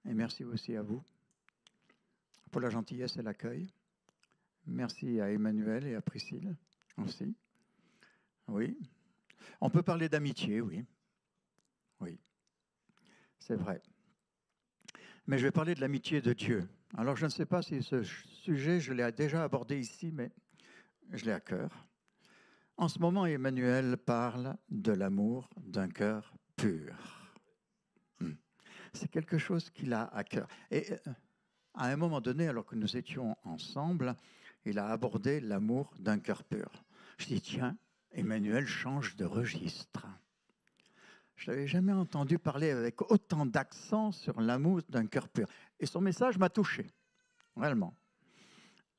Et merci aussi à vous pour la gentillesse et l'accueil. Merci à Emmanuel et à Priscille aussi. Oui. On peut parler d'amitié, oui. Oui, c'est vrai. Mais je vais parler de l'amitié de Dieu. Alors je ne sais pas si ce sujet, je l'ai déjà abordé ici, mais je l'ai à cœur. En ce moment, Emmanuel parle de l'amour d'un cœur pur. C'est quelque chose qu'il a à cœur. Et à un moment donné, alors que nous étions ensemble, il a abordé l'amour d'un cœur pur. Je dis, tiens, Emmanuel change de registre. Je n'avais jamais entendu parler avec autant d'accent sur l'amour d'un cœur pur. Et son message m'a touché, réellement.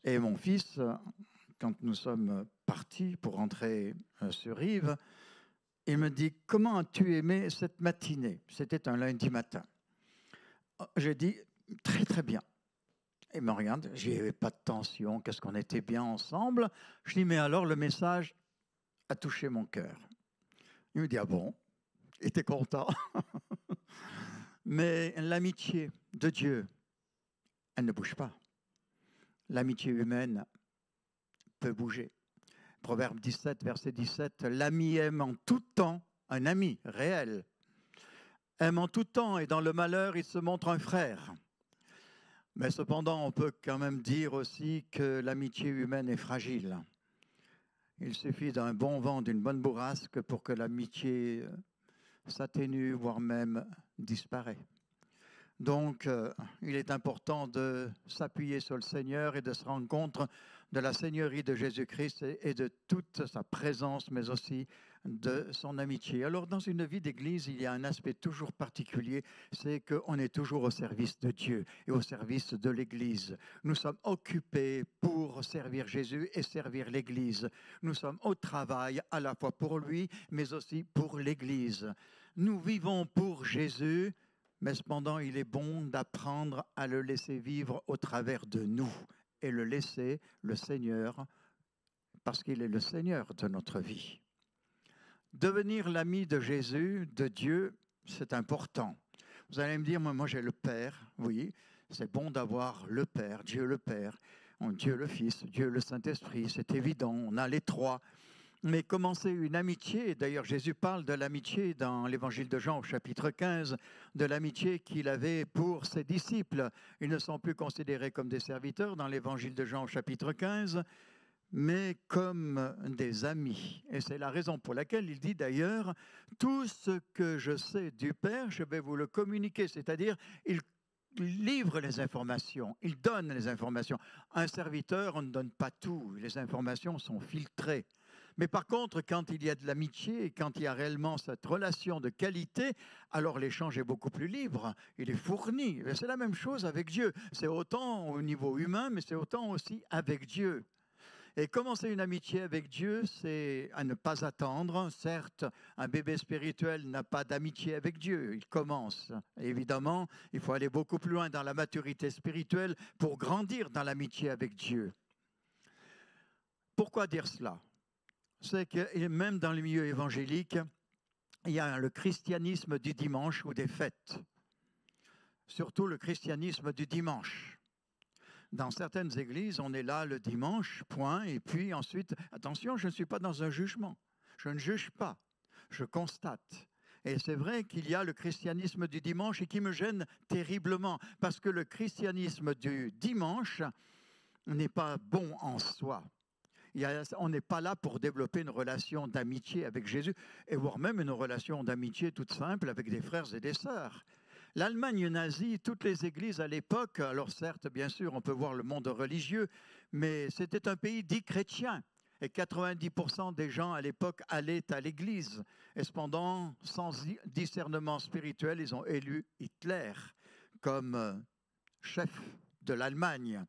Et mon fils, quand nous sommes partis pour rentrer sur Rive, il me dit, comment as-tu aimé cette matinée? C'était un lundi matin. J'ai dit, très très bien. Il me regarde, je n'y avait pas de tension, qu'est-ce qu'on était bien ensemble. Je dis, mais alors le message a touché mon cœur. Il me dit, ah bon? Il était content. Mais l'amitié de Dieu, elle ne bouge pas. L'amitié humaine peut bouger. Proverbe 17, verset 17, l'ami aime en tout temps, un ami réel, aime en tout temps et dans le malheur, il se montre un frère. Mais cependant, on peut quand même dire aussi que l'amitié humaine est fragile. Il suffit d'un bon vent, d'une bonne bourrasque pour que l'amitié s'atténue, voire même disparaît. Donc, il est important de s'appuyer sur le Seigneur et de se rendre compte de la Seigneurie de Jésus-Christ et de toute sa présence, mais aussi de son amitié. Alors, dans une vie d'Église, il y a un aspect toujours particulier, c'est qu'on est toujours au service de Dieu et au service de l'Église. Nous sommes occupés pour servir Jésus et servir l'Église. Nous sommes au travail à la fois pour lui, mais aussi pour l'Église. Nous vivons pour Jésus, mais cependant, il est bon d'apprendre à le laisser vivre au travers de nous et le laisser, le Seigneur, parce qu'il est le Seigneur de notre vie. Devenir l'ami de Jésus, de Dieu, c'est important. Vous allez me dire, moi j'ai le Père, oui, c'est bon d'avoir le Père, Dieu le Père, Dieu le Fils, Dieu le Saint-Esprit, c'est évident, on a les trois. Mais commencer une amitié, d'ailleurs Jésus parle de l'amitié dans l'évangile de Jean au chapitre 15, de l'amitié qu'il avait pour ses disciples. Ils ne sont plus considérés comme des serviteurs dans l'évangile de Jean au chapitre 15, mais comme des amis. Et c'est la raison pour laquelle il dit d'ailleurs, tout ce que je sais du Père, je vais vous le communiquer, c'est-à-dire il livre les informations, il donne les informations. Un serviteur, on ne donne pas tout, les informations sont filtrées. Mais par contre, quand il y a de l'amitié, quand il y a réellement cette relation de qualité, alors l'échange est beaucoup plus libre, il est fourni. Et c'est la même chose avec Dieu. C'est autant au niveau humain, mais c'est autant aussi avec Dieu. Et commencer une amitié avec Dieu, c'est à ne pas attendre. Certes, un bébé spirituel n'a pas d'amitié avec Dieu, il commence. Et évidemment, il faut aller beaucoup plus loin dans la maturité spirituelle pour grandir dans l'amitié avec Dieu. Pourquoi dire cela? C'est que même dans le milieu évangélique, il y a le christianisme du dimanche ou des fêtes. Surtout le christianisme du dimanche. Dans certaines églises, on est là le dimanche, point, et puis ensuite, attention, je ne suis pas dans un jugement. Je ne juge pas, je constate. Et c'est vrai qu'il y a le christianisme du dimanche et qui me gêne terriblement, parce que le christianisme du dimanche n'est pas bon en soi. On n'est pas là pour développer une relation d'amitié avec Jésus, et voire même une relation d'amitié toute simple avec des frères et des sœurs. L'Allemagne nazie, toutes les églises à l'époque, alors certes, bien sûr, on peut voir le monde religieux, mais c'était un pays dit chrétien. Et 90% des gens à l'époque allaient à l'église. Et cependant, sans discernement spirituel, ils ont élu Hitler comme chef de l'Allemagne.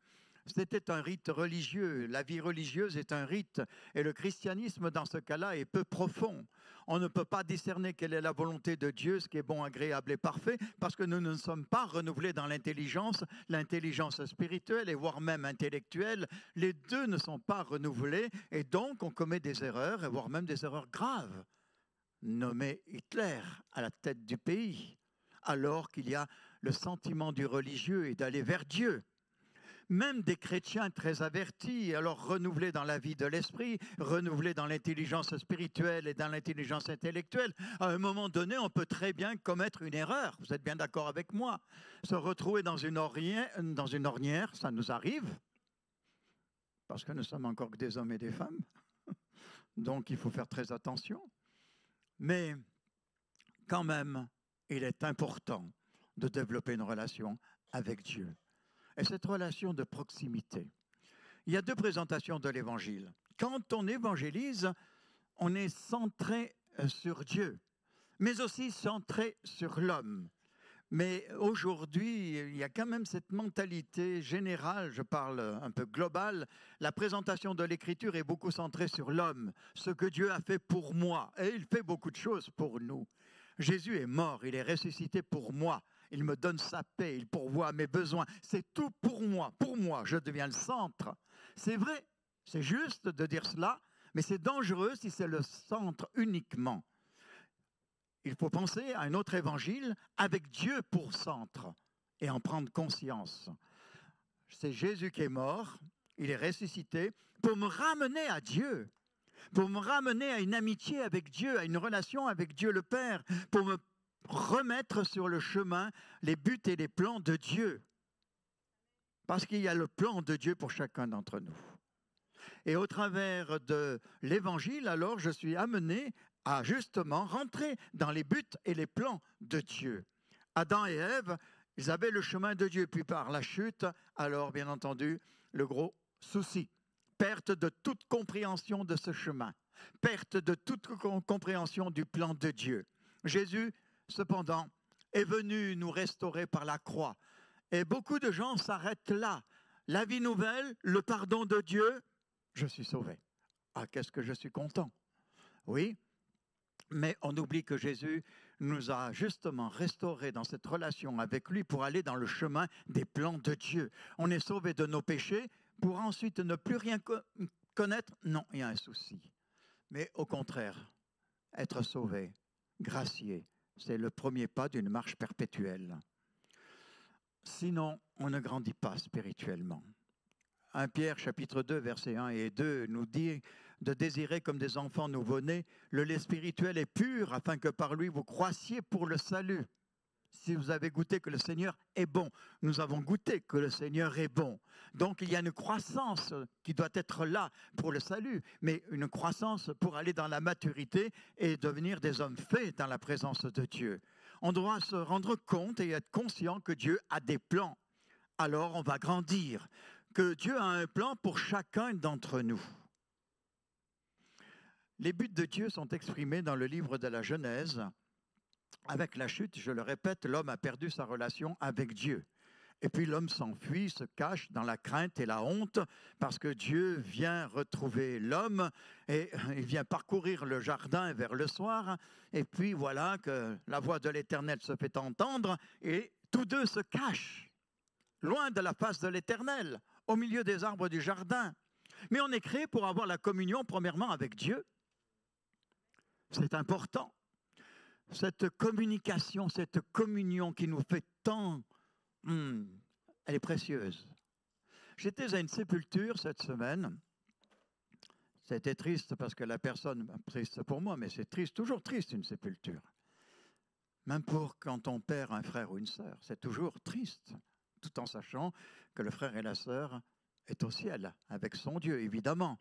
C'était un rite religieux. La vie religieuse est un rite. Et le christianisme, dans ce cas-là, est peu profond. On ne peut pas discerner quelle est la volonté de Dieu, ce qui est bon, agréable et parfait, parce que nous ne sommes pas renouvelés dans l'intelligence spirituelle et voire même intellectuelle. Les deux ne sont pas renouvelés et donc on commet des erreurs, et voire même des erreurs graves. Nommer Hitler à la tête du pays, alors qu'il y a le sentiment du religieux et d'aller vers Dieu. Même des chrétiens très avertis, alors renouvelés dans la vie de l'esprit, renouvelés dans l'intelligence spirituelle et dans l'intelligence intellectuelle, à un moment donné, on peut très bien commettre une erreur. Vous êtes bien d'accord avec moi? Se retrouver dans une ornière, ça nous arrive, parce que nous sommes encore que des hommes et des femmes. Donc, il faut faire très attention. Mais quand même, il est important de développer une relation avec Dieu. Et cette relation de proximité. Il y a deux présentations de l'Évangile. Quand on évangélise, on est centré sur Dieu, mais aussi centré sur l'homme. Mais aujourd'hui, il y a quand même cette mentalité générale, je parle un peu globale, la présentation de l'Écriture est beaucoup centrée sur l'homme, ce que Dieu a fait pour moi, et il fait beaucoup de choses pour nous. Jésus est mort, il est ressuscité pour moi, il me donne sa paix, il pourvoit à mes besoins, c'est tout pour moi, je deviens le centre. C'est vrai, c'est juste de dire cela, mais c'est dangereux si c'est le centre uniquement. Il faut penser à un autre évangile avec Dieu pour centre et en prendre conscience. C'est Jésus qui est mort, il est ressuscité pour me ramener à Dieu, pour me ramener à une amitié avec Dieu, à une relation avec Dieu le Père, pour me remettre sur le chemin les buts et les plans de Dieu. Parce qu'il y a le plan de Dieu pour chacun d'entre nous. Et au travers de l'Évangile, alors, je suis amené à justement rentrer dans les buts et les plans de Dieu. Adam et Ève, ils avaient le chemin de Dieu, puis par la chute, alors bien entendu, le gros souci, perte de toute compréhension de ce chemin, perte de toute compréhension du plan de Dieu. Jésus, cependant, est venu nous restaurer par la croix. Et beaucoup de gens s'arrêtent là. La vie nouvelle, le pardon de Dieu, je suis sauvé. Ah, qu'est-ce que je suis content. Oui, mais on oublie que Jésus nous a justement restaurés dans cette relation avec lui pour aller dans le chemin des plans de Dieu. On est sauvé de nos péchés pour ensuite ne plus rien connaître. Non, il y a un souci. Mais au contraire, être sauvé, gracié, c'est le premier pas d'une marche perpétuelle. Sinon, on ne grandit pas spirituellement. 1 Pierre chapitre 2, versets 1 et 2 nous dit de désirer comme des enfants nouveau-nés le lait spirituel et pur afin que par lui vous croissiez pour le salut. Si vous avez goûté que le Seigneur est bon, nous avons goûté que le Seigneur est bon. Donc il y a une croissance qui doit être là pour le salut, mais une croissance pour aller dans la maturité et devenir des hommes faits dans la présence de Dieu. On doit se rendre compte et être conscient que Dieu a des plans. Alors on va grandir, que Dieu a un plan pour chacun d'entre nous. Les buts de Dieu sont exprimés dans le livre de la Genèse. Avec la chute, je le répète, l'homme a perdu sa relation avec Dieu. Et puis l'homme s'enfuit, se cache dans la crainte et la honte parce que Dieu vient retrouver l'homme et il vient parcourir le jardin vers le soir. Et puis voilà que la voix de l'Éternel se fait entendre et tous deux se cachent, loin de la face de l'Éternel, au milieu des arbres du jardin. Mais on est créé pour avoir la communion premièrement avec Dieu. C'est important. Cette communication, cette communion qui nous fait tant, elle est précieuse. J'étais à une sépulture cette semaine. C'était triste parce que la personne, triste pour moi, mais c'est triste, toujours triste une sépulture. Même pour quand on perd un frère ou une sœur, c'est toujours triste, tout en sachant que le frère et la sœur est au ciel, avec son Dieu, évidemment.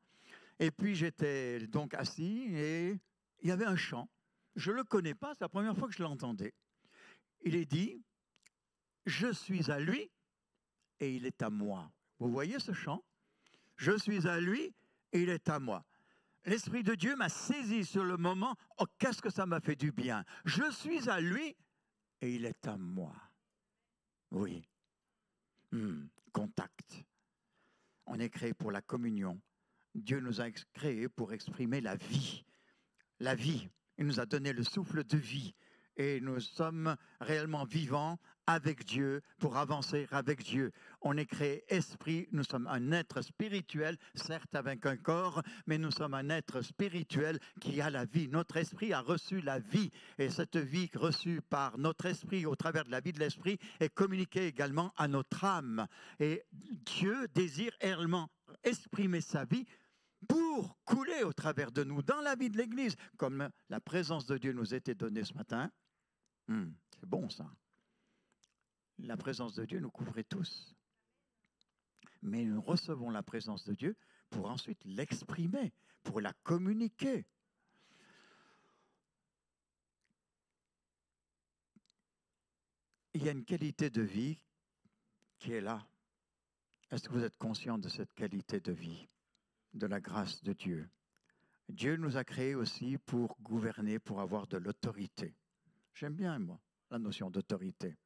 Et puis j'étais donc assis et il y avait un chant. Je ne le connais pas, c'est la première fois que je l'entendais. Il est dit, je suis à lui et il est à moi. Vous voyez ce chant? Je suis à lui et il est à moi. L'Esprit de Dieu m'a saisi sur le moment. Oh, qu'est-ce que ça m'a fait du bien. Je suis à lui et il est à moi. Oui. Contact. On est créé pour la communion. Dieu nous a créés pour exprimer la vie. La vie. Il nous a donné le souffle de vie. et nous sommes réellement vivants avec Dieu pour avancer avec Dieu. On est créé esprit, nous sommes un être spirituel, certes avec un corps, mais nous sommes un être spirituel qui a la vie. Notre esprit a reçu la vie et cette vie reçue par notre esprit au travers de la vie de l'esprit est communiquée également à notre âme. Et Dieu désire réellement exprimer sa vie pour couler au travers de nous dans la vie de l'Église, comme la présence de Dieu nous a été donnée ce matin. C'est bon ça. La présence de Dieu nous couvrait tous. Mais nous recevons la présence de Dieu pour ensuite l'exprimer, pour la communiquer. Il y a une qualité de vie qui est là. Est-ce que vous êtes conscient de cette qualité de vie, de la grâce de Dieu? Dieu nous a créés aussi pour gouverner, pour avoir de l'autorité. J'aime bien, moi, la notion d'autorité.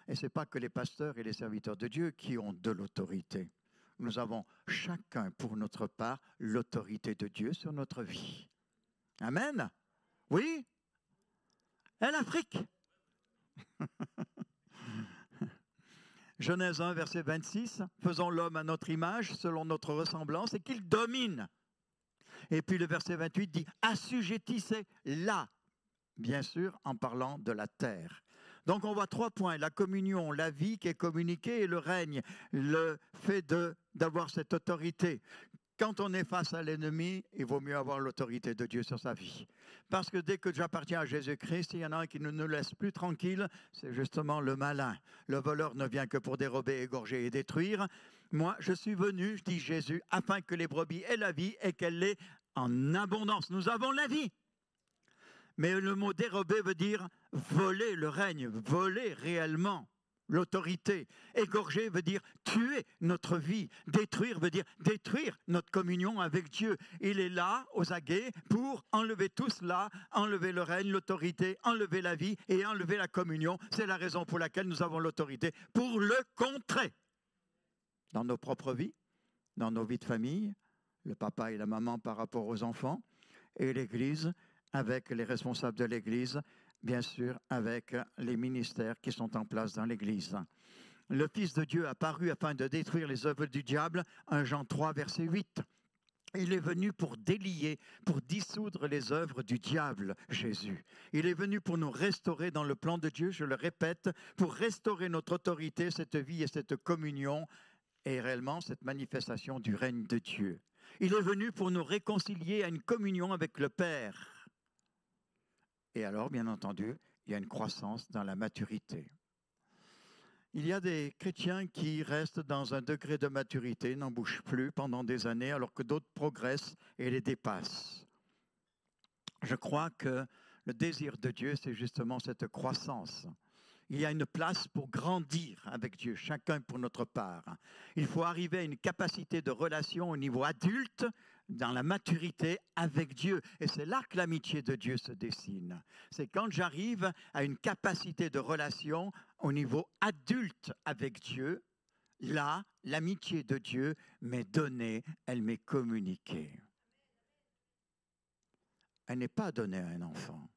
Et ce n'est pas que les pasteurs et les serviteurs de Dieu qui ont de l'autorité. Nous avons chacun pour notre part l'autorité de Dieu sur notre vie. Amen. Oui. Et l'Afrique. Genèse 1, verset 26. Faisons l'homme à notre image, selon notre ressemblance, et qu'il domine. Et puis le verset 28 dit, assujettissez-la, bien sûr, en parlant de la terre. Donc on voit 3 points, la communion, la vie qui est communiquée et le règne, le fait d'avoir cette autorité. Quand on est face à l'ennemi, il vaut mieux avoir l'autorité de Dieu sur sa vie. Parce que dès que j'appartiens à Jésus-Christ, il y en a un qui ne nous laisse plus tranquille, c'est justement le malin. Le voleur ne vient que pour dérober, égorger et détruire. Moi, je suis venu, dit Jésus, afin que les brebis aient la vie et qu'elle l'ait en abondance. Nous avons la vie. Mais le mot dérober veut dire voler le règne, voler réellement l'autorité. Égorger veut dire tuer notre vie. Détruire veut dire détruire notre communion avec Dieu. Il est là, aux aguets, pour enlever tout cela, enlever le règne, l'autorité, enlever la vie et enlever la communion. C'est la raison pour laquelle nous avons l'autorité, pour le contrer. Dans nos propres vies, dans nos vies de famille, le papa et la maman par rapport aux enfants, et l'Église, avec les responsables de l'Église, bien sûr, avec les ministères qui sont en place dans l'Église. Le Fils de Dieu a paru afin de détruire les œuvres du diable, 1 Jean 3, verset 8. Il est venu pour délier, pour dissoudre les œuvres du diable, Jésus. Il est venu pour nous restaurer dans le plan de Dieu, je le répète, pour restaurer notre autorité, cette vie et cette communion, et réellement cette manifestation du règne de Dieu. Il est venu pour nous réconcilier à une communion avec le Père. Et alors, bien entendu, il y a une croissance dans la maturité. Il y a des chrétiens qui restent dans un degré de maturité, n'en bougent plus pendant des années, alors que d'autres progressent et les dépassent. Je crois que le désir de Dieu, c'est justement cette croissance. Il y a une place pour grandir avec Dieu, chacun pour notre part. Il faut arriver à une capacité de relation au niveau adulte, dans la maturité avec Dieu. Et c'est là que l'amitié de Dieu se dessine. C'est quand j'arrive à une capacité de relation au niveau adulte avec Dieu, là, l'amitié de Dieu m'est donnée, elle m'est communiquée. Elle n'est pas donnée à un enfant.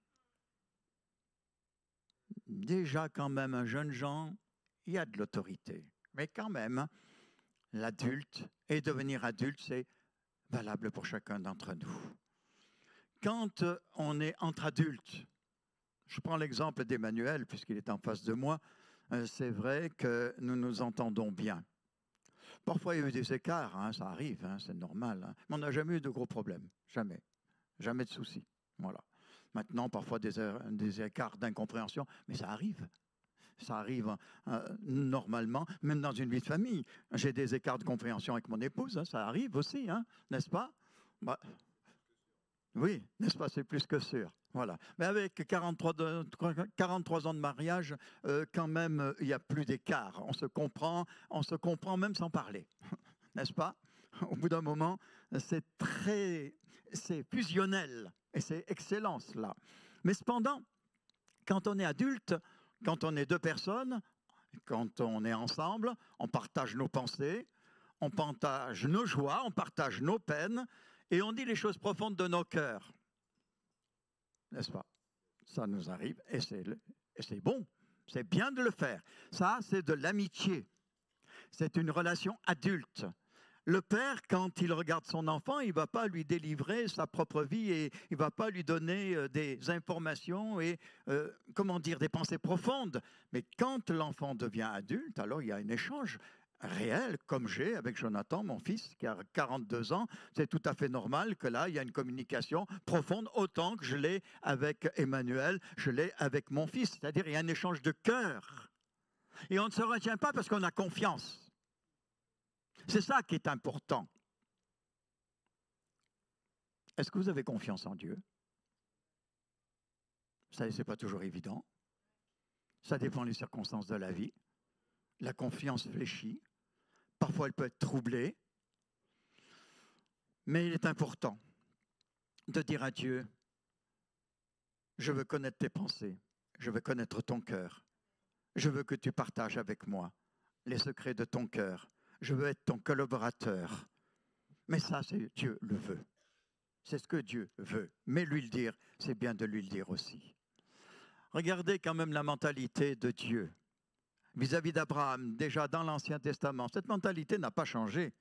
Déjà, quand même, un jeune Jean, il y a de l'autorité. Mais quand même, l'adulte, et devenir adulte, c'est valable pour chacun d'entre nous. Quand on est entre adultes, je prends l'exemple d'Emmanuel, puisqu'il est en face de moi, c'est vrai que nous nous entendons bien. Parfois, il y a eu des écarts, hein, ça arrive, hein, c'est normal. Hein, mais on n'a jamais eu de gros problèmes, jamais. Jamais de soucis, voilà. Maintenant, parfois des écarts d'incompréhension, mais ça arrive. Ça arrive normalement, même dans une vie de famille. J'ai des écarts de compréhension avec mon épouse, hein, ça arrive aussi, hein, n'est-ce pas? Bah, oui, n'est-ce pas? C'est plus que sûr. Voilà. Mais avec 43 ans de mariage, quand même, il n'y a plus d'écart. On se comprend même sans parler, n'est-ce pas? Au bout d'un moment, c'est fusionnel. Et c'est excellent cela. Mais cependant, quand on est adulte, quand on est 2 personnes, quand on est ensemble, on partage nos pensées, on partage nos joies, on partage nos peines, et on dit les choses profondes de nos cœurs. N'est-ce pas? ça nous arrive et c'est bon, c'est bien de le faire. Ça, c'est de l'amitié. C'est une relation adulte. Le père, quand il regarde son enfant, il ne va pas lui délivrer sa propre vie et il ne va pas lui donner des informations et, des pensées profondes. Mais quand l'enfant devient adulte, alors il y a un échange réel, comme j'ai avec Jonathan, mon fils, qui a 42 ans. C'est tout à fait normal que là, il y a une communication profonde, autant que je l'ai avec Emmanuel, je l'ai avec mon fils. C'est-à-dire, il y a un échange de cœur. Et on ne se retient pas parce qu'on a confiance. C'est ça qui est important. Est-ce que vous avez confiance en Dieu? Ça, ce n'est pas toujours évident. Ça dépend des circonstances de la vie. La confiance fléchit. Parfois, elle peut être troublée. Mais il est important de dire à Dieu, je veux connaître tes pensées, je veux connaître ton cœur, je veux que tu partages avec moi les secrets de ton cœur, je veux être ton collaborateur. Mais ça, c'est Dieu le veut. C'est ce que Dieu veut. Mais lui le dire, c'est bien de lui le dire aussi. Regardez quand même la mentalité de Dieu vis-à-vis d'Abraham, déjà dans l'Ancien Testament. Cette mentalité n'a pas changé.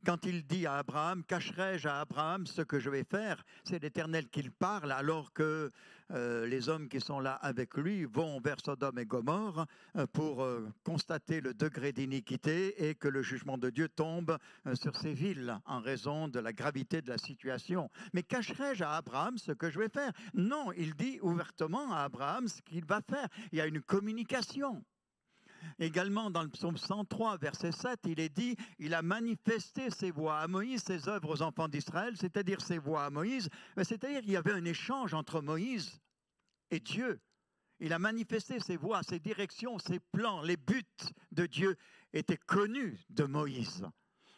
Quand il dit à Abraham, cacherai-je à Abraham ce que je vais faire? C'est l'Éternel qui parle, alors que les hommes qui sont là avec lui vont vers Sodome et Gomorrhe pour constater le degré d'iniquité et que le jugement de Dieu tombe sur ces villes en raison de la gravité de la situation. Mais cacherai-je à Abraham ce que je vais faire? Non, il dit ouvertement à Abraham ce qu'il va faire. Il y a une communication. Également, dans le psaume 103, verset 7, il est dit « Il a manifesté ses voies à Moïse, ses œuvres aux enfants d'Israël », c'est-à-dire ses voies à Moïse, c'est-à-dire qu'il y avait un échange entre Moïse et Dieu. Il a manifesté ses voies, ses directions, ses plans, les buts de Dieu étaient connus de Moïse.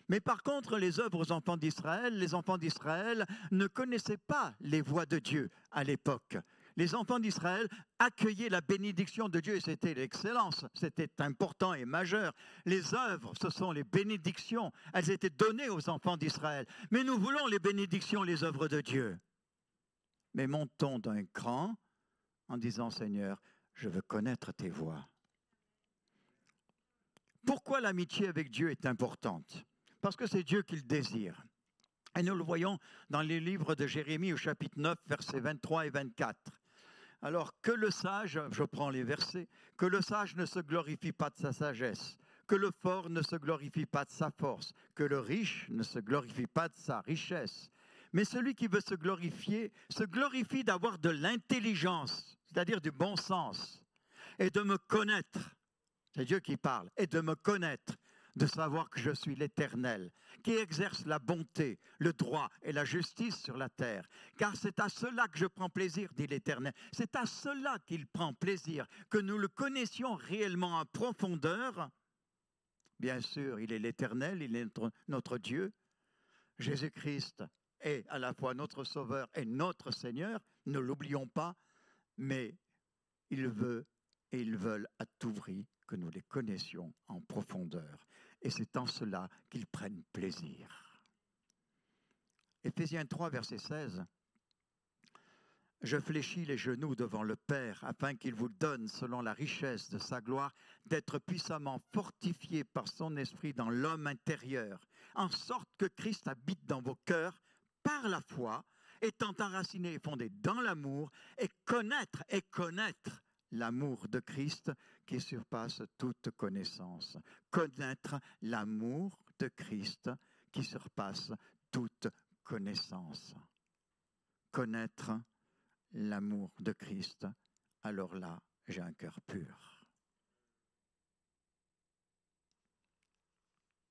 Mais par contre, les œuvres aux enfants d'Israël, les enfants d'Israël ne connaissaient pas les voies de Dieu à l'époque. Les enfants d'Israël accueillaient la bénédiction de Dieu et c'était l'excellence, c'était important et majeur. Les œuvres, ce sont les bénédictions, elles étaient données aux enfants d'Israël. Mais nous voulons les bénédictions, les œuvres de Dieu. Mais montons d'un cran en disant, Seigneur, je veux connaître tes voies. Pourquoi l'amitié avec Dieu est importante? Parce que c'est Dieu qui le désire. Et nous le voyons dans les livres de Jérémie au chapitre 9, versets 23 et 24. Alors que le sage, je prends les versets, que le sage ne se glorifie pas de sa sagesse, que le fort ne se glorifie pas de sa force, que le riche ne se glorifie pas de sa richesse. Mais celui qui veut se glorifie d'avoir de l'intelligence, c'est-à-dire du bon sens, et de me connaître. C'est Dieu qui parle, et de me connaître, de savoir que je suis l'Éternel, qui exerce la bonté, le droit et la justice sur la terre. Car c'est à cela que je prends plaisir, dit l'Éternel. C'est à cela qu'il prend plaisir, que nous le connaissions réellement en profondeur. Bien sûr, il est l'Éternel, il est notre Dieu. Jésus-Christ est à la fois notre Sauveur et notre Seigneur, ne l'oublions pas, mais il veut et ils veulent à tout prix que nous les connaissions en profondeur. Et c'est en cela qu'ils prennent plaisir. Éphésiens 3, verset 16. « Je fléchis les genoux devant le Père, afin qu'il vous donne, selon la richesse de sa gloire, d'être puissamment fortifié par son esprit dans l'homme intérieur, en sorte que Christ habite dans vos cœurs par la foi, étant enraciné et fondé dans l'amour, et connaître l'amour de Christ qui surpasse toute connaissance. Connaître l'amour de Christ qui surpasse toute connaissance. Connaître l'amour de Christ, alors là, j'ai un cœur pur.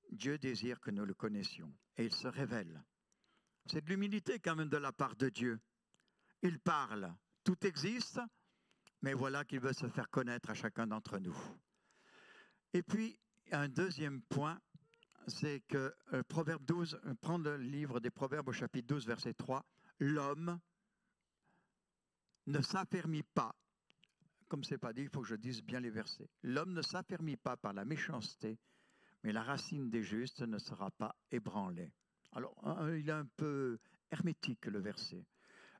Dieu désire que nous le connaissions et il se révèle. C'est de l'humilité quand même de la part de Dieu. Il parle, tout existe, mais voilà qu'il veut se faire connaître à chacun d'entre nous. Et puis, un deuxième point, c'est que Proverbe 12, prendre le livre des Proverbes au chapitre 12, verset 3, l'homme ne s'affermit pas, comme ce n'est pas dit, il faut que je dise bien les versets. L'homme ne s'affermit pas par la méchanceté, mais la racine des justes ne sera pas ébranlée. Alors, il est un peu hermétique le verset.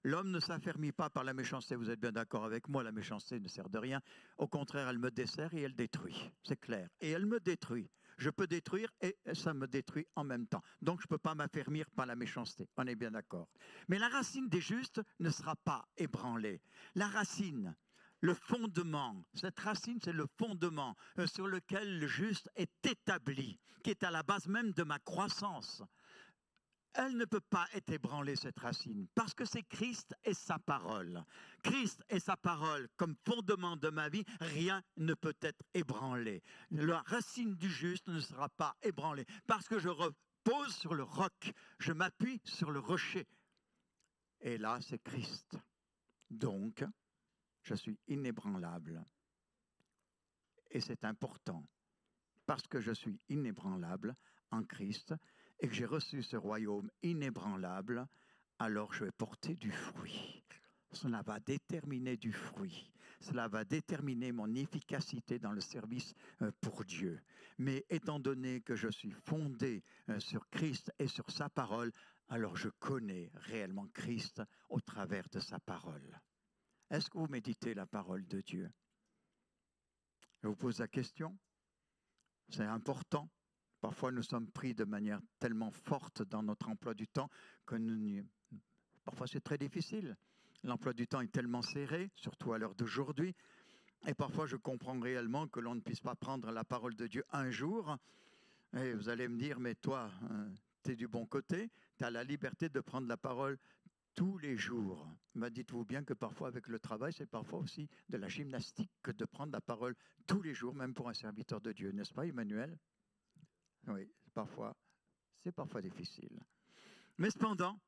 L'homme ne s'affermit pas par la méchanceté. Vous êtes bien d'accord avec moi, la méchanceté ne sert de rien. Au contraire, elle me dessert et elle détruit. C'est clair. Et elle me détruit. Je peux détruire et ça me détruit en même temps. Donc je ne peux pas m'affermir par la méchanceté. On est bien d'accord. Mais la racine des justes ne sera pas ébranlée. La racine, le fondement, cette racine, c'est le fondement sur lequel le juste est établi, qui est à la base même de ma croissance. Elle ne peut pas être ébranlée, cette racine, parce que c'est Christ et sa parole. Christ et sa parole comme fondement de ma vie, rien ne peut être ébranlé. La racine du juste ne sera pas ébranlée, parce que je repose sur le roc, je m'appuie sur le rocher. Et là, c'est Christ. Donc, je suis inébranlable. Et c'est important, parce que je suis inébranlable en Christ, et que j'ai reçu ce royaume inébranlable, alors je vais porter du fruit. Cela va déterminer du fruit. Cela va déterminer mon efficacité dans le service pour Dieu. Mais étant donné que je suis fondé sur Christ et sur sa parole, alors je connais réellement Christ au travers de sa parole. Est-ce que vous méditez la parole de Dieu? Je vous pose la question. C'est important. Parfois, nous sommes pris de manière tellement forte dans notre emploi du temps que parfois c'est très difficile. L'emploi du temps est tellement serré, surtout à l'heure d'aujourd'hui. Et parfois, je comprends réellement que l'on ne puisse pas prendre la parole de Dieu un jour. Et vous allez me dire, mais toi, tu es du bon côté, tu as la liberté de prendre la parole tous les jours. Mais dites-vous bien que parfois, avec le travail, c'est parfois aussi de la gymnastique que de prendre la parole tous les jours, même pour un serviteur de Dieu. N'est-ce pas, Emmanuel? Oui, c'est parfois difficile. Mais cependant,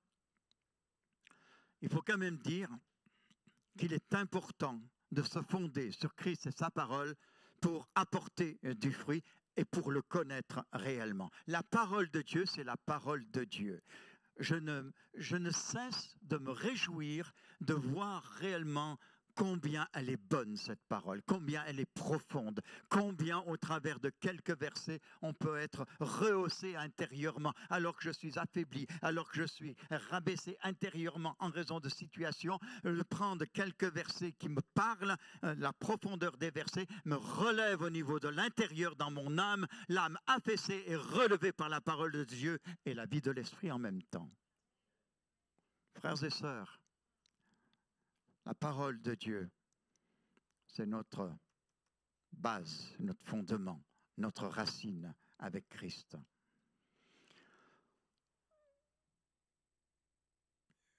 il faut quand même dire qu'il est important de se fonder sur Christ et sa parole pour apporter du fruit et pour le connaître réellement. La parole de Dieu, c'est la parole de Dieu. Je ne cesse de me réjouir de voir réellement combien elle est bonne, cette parole, combien elle est profonde, combien au travers de quelques versets, on peut être rehaussé intérieurement, alors que je suis affaibli, alors que je suis rabaissé intérieurement en raison de situations. Prendre quelques versets qui me parlent, la profondeur des versets me relève au niveau de l'intérieur dans mon âme, l'âme affaissée et relevée par la parole de Dieu et la vie de l'esprit en même temps. Frères et sœurs, la parole de Dieu, c'est notre base, notre fondement, notre racine avec Christ.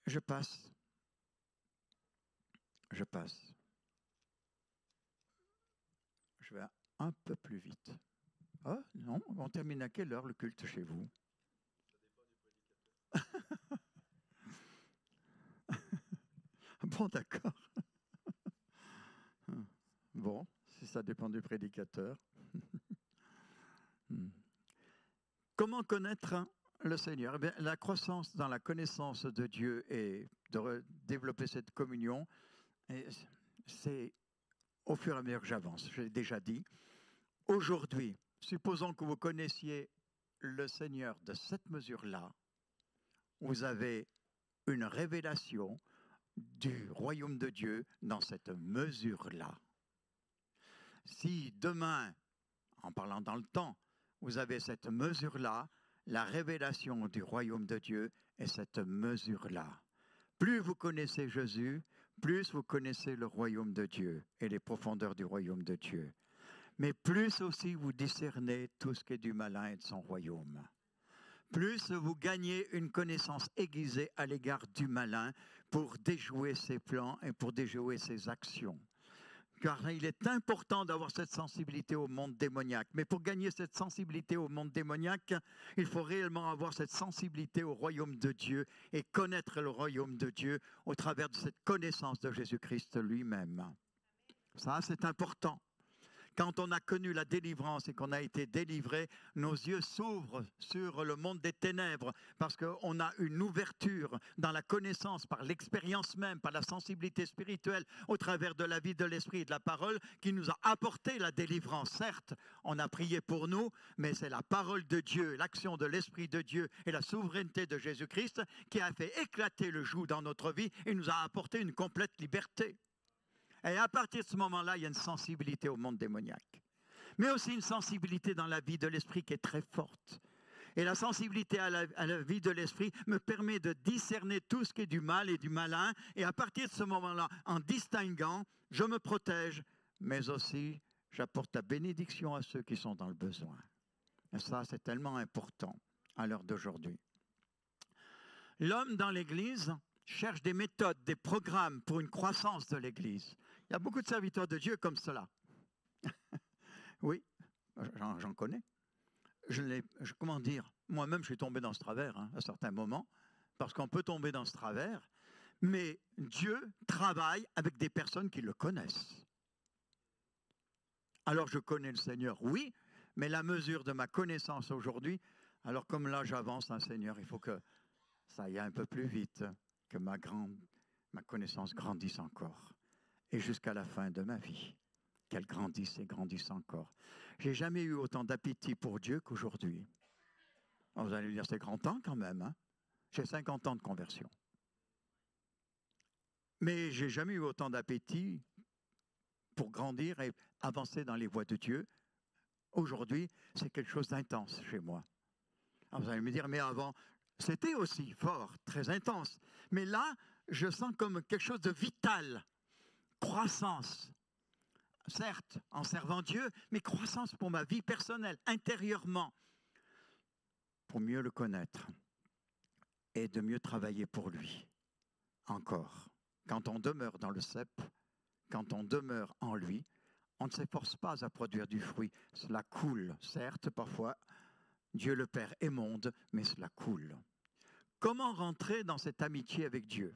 Je passe. Je vais un peu plus vite. Ah non, on termine à quelle heure le culte chez vous? Ça dépend du prédicateur. Bon, d'accord. Bon, si ça dépend du prédicateur. Comment connaître le Seigneur? Eh bien, la croissance dans la connaissance de Dieu et de développer cette communion, c'est au fur et à mesure que j'avance. Je l'ai déjà dit. Aujourd'hui, supposons que vous connaissiez le Seigneur de cette mesure-là, vous avez une révélation du royaume de Dieu dans cette mesure-là. Si demain, en parlant dans le temps, vous avez cette mesure-là, la révélation du royaume de Dieu est cette mesure-là. Plus vous connaissez Jésus, plus vous connaissez le royaume de Dieu et les profondeurs du royaume de Dieu. Mais plus aussi vous discernez tout ce qui est du malin et de son royaume. Plus vous gagnez une connaissance aiguisée à l'égard du malin pour déjouer ses plans et pour déjouer ses actions. Car il est important d'avoir cette sensibilité au monde démoniaque. Mais pour gagner cette sensibilité au monde démoniaque, il faut réellement avoir cette sensibilité au royaume de Dieu et connaître le royaume de Dieu au travers de cette connaissance de Jésus-Christ lui-même. Ça, c'est important. Quand on a connu la délivrance et qu'on a été délivré, nos yeux s'ouvrent sur le monde des ténèbres parce qu'on a une ouverture dans la connaissance, par l'expérience même, par la sensibilité spirituelle, au travers de la vie de l'esprit et de la parole qui nous a apporté la délivrance. Certes, on a prié pour nous, mais c'est la parole de Dieu, l'action de l'Esprit de Dieu et la souveraineté de Jésus-Christ qui a fait éclater le joug dans notre vie et nous a apporté une complète liberté. Et à partir de ce moment-là, il y a une sensibilité au monde démoniaque. Mais aussi une sensibilité dans la vie de l'esprit qui est très forte. Et la sensibilité à la vie de l'esprit me permet de discerner tout ce qui est du mal et du malin. Et à partir de ce moment-là, en distinguant, je me protège, mais aussi j'apporte la bénédiction à ceux qui sont dans le besoin. Et ça, c'est tellement important à l'heure d'aujourd'hui. L'homme dans l'Église cherche des méthodes, des programmes pour une croissance de l'Église. Il y a beaucoup de serviteurs de Dieu comme cela. Oui, j'en connais. Comment dire, moi-même, je suis tombé dans ce travers à certains moments, parce qu'on peut tomber dans ce travers, mais Dieu travaille avec des personnes qui le connaissent. Alors, je connais le Seigneur, oui, mais la mesure de ma connaissance aujourd'hui, alors comme là, j'avance, Seigneur, il faut que ça aille un peu plus vite, que ma connaissance grandisse encore. Et jusqu'à la fin de ma vie, qu'elle grandisse et grandisse encore. Je n'ai jamais eu autant d'appétit pour Dieu qu'aujourd'hui. Vous allez me dire, c'est grand temps quand même. J'ai 50 ans de conversion. Mais je n'ai jamais eu autant d'appétit pour grandir et avancer dans les voies de Dieu. Aujourd'hui, c'est quelque chose d'intense chez moi. Alors vous allez me dire, mais avant, c'était aussi fort, très intense. Mais là, je sens comme quelque chose de vital. Croissance. Certes, en servant Dieu, mais croissance pour ma vie personnelle, intérieurement. Pour mieux le connaître et de mieux travailler pour lui. Encore. Quand on demeure dans le cep, quand on demeure en lui, on ne s'efforce pas à produire du fruit. Cela coule, certes, parfois. Dieu le Père émonde, mais cela coule. Comment rentrer dans cette amitié avec Dieu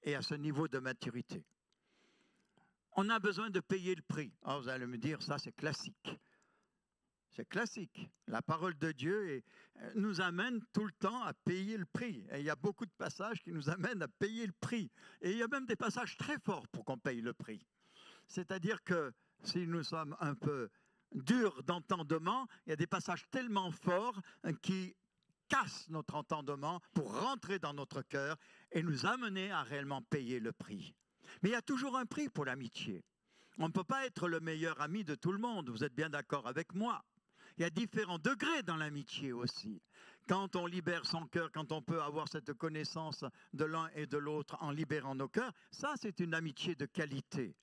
et à ce niveau de maturité? On a besoin de payer le prix. Alors vous allez me dire, ça c'est classique. C'est classique. La parole de Dieu nous amène tout le temps à payer le prix. Et il y a beaucoup de passages qui nous amènent à payer le prix. Et il y a même des passages très forts pour qu'on paye le prix. C'est-à-dire que si nous sommes un peu durs d'entendement, il y a des passages tellement forts qui cassent notre entendement pour rentrer dans notre cœur et nous amener à réellement payer le prix. Mais il y a toujours un prix pour l'amitié. On ne peut pas être le meilleur ami de tout le monde. Vous êtes bien d'accord avec moi? Il y a différents degrés dans l'amitié aussi. Quand on libère son cœur, quand on peut avoir cette connaissance de l'un et de l'autre en libérant nos cœurs, ça c'est une amitié de qualité.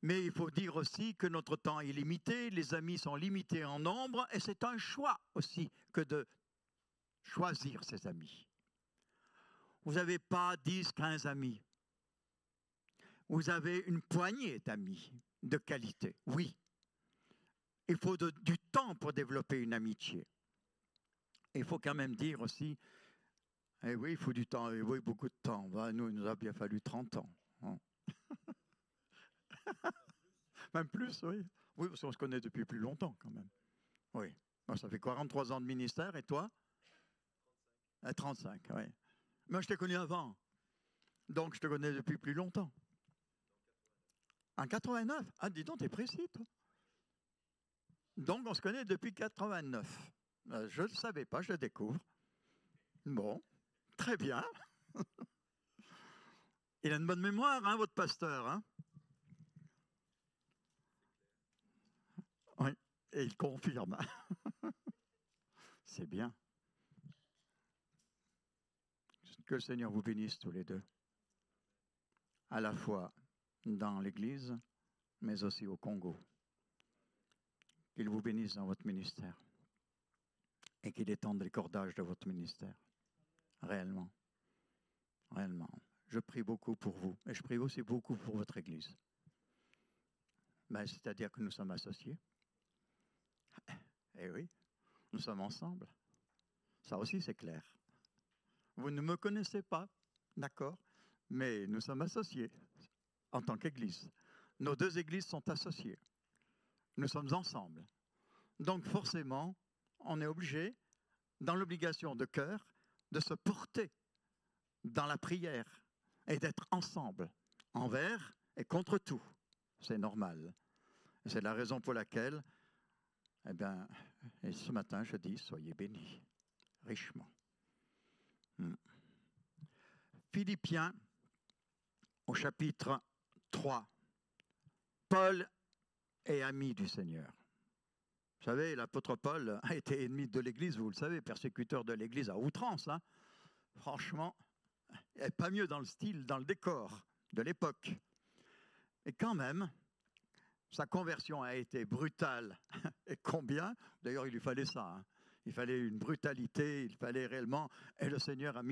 Mais il faut dire aussi que notre temps est limité, les amis sont limités en nombre, et c'est un choix aussi que de choisir ses amis. Vous n'avez pas 10, 15 amis. Vous avez une poignée d'amis de qualité, oui. Il faut du temps pour développer une amitié. Il faut quand même dire aussi, eh oui, il faut du temps, eh oui, beaucoup de temps. Nous, il nous a bien fallu 30 ans. Hein. Même plus, oui. Oui, parce qu'on se connaît depuis plus longtemps quand même. Oui. Moi, ça fait 43 ans de ministère, et toi? 35, oui. Moi, je t'ai connu avant. Donc, je te connais depuis plus longtemps. En 89? Ah, dis donc, t'es précis, toi. Donc, on se connaît depuis 89. Je ne le savais pas, je le découvre. Bon, très bien. Il a une bonne mémoire, hein, votre pasteur. Hein? Oui, et il confirme. C'est bien. Que le Seigneur vous bénisse tous les deux. À la fois dans l'Église, mais aussi au Congo. Qu'il vous bénisse dans votre ministère. Et qu'il étende les cordages de votre ministère. Réellement. Réellement. Je prie beaucoup pour vous. Et je prie aussi beaucoup pour votre Église. Ben, c'est-à-dire que nous sommes associés. Eh oui, nous sommes ensemble. Ça aussi, c'est clair. Vous ne me connaissez pas, d'accord, mais nous sommes associés en tant qu'Église. Nos deux églises sont associées. Nous sommes ensemble. Donc forcément, on est obligé, dans l'obligation de cœur, de se porter dans la prière et d'être ensemble, envers et contre tout. C'est normal. C'est la raison pour laquelle, eh bien, et ce matin, je dis, soyez bénis, richement. Philippiens, au chapitre 3, Paul est ami du Seigneur. Vous savez, l'apôtre Paul a été ennemi de l'Église, vous le savez, persécuteur de l'Église à outrance. Hein. Franchement, il n'est pas mieux dans le style, dans le décor de l'époque. Et quand même, sa conversion a été brutale. Et combien? D'ailleurs, il lui fallait ça. Hein. Il fallait une brutalité, il fallait réellement... Et le Seigneur a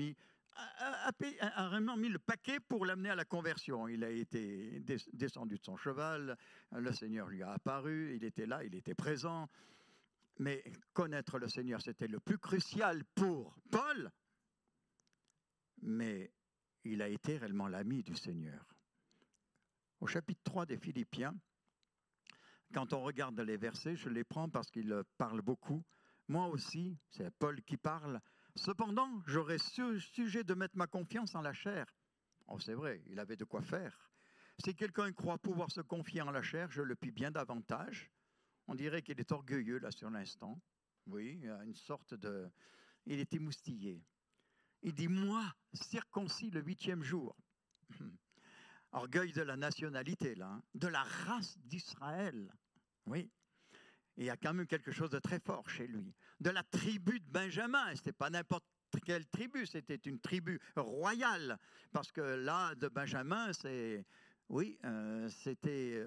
vraiment mis le paquet pour l'amener à la conversion. Il a été descendu de son cheval, le Seigneur lui a apparu, il était là, il était présent. Mais connaître le Seigneur, c'était le plus crucial pour Paul. Mais il a été réellement l'ami du Seigneur. Au chapitre 3 des Philippiens, quand on regarde les versets, je les prends parce qu'ils parlent beaucoup. Moi aussi, c'est Paul qui parle. Cependant, j'aurais sujet de mettre ma confiance en la chair. Oh, c'est vrai, il avait de quoi faire. Si quelqu'un croit pouvoir se confier en la chair, je le prie bien davantage. On dirait qu'il est orgueilleux là sur l'instant. Oui, il a une sorte de... Il est émoustillé. Il dit, moi, circoncis le 8e jour. Orgueil de la nationalité, là, hein, de la race d'Israël. Oui. Il y a quand même quelque chose de très fort chez lui. De la tribu de Benjamin. Ce n'était pas n'importe quelle tribu, c'était une tribu royale. Parce que là, de Benjamin, c'est... Oui, c'était...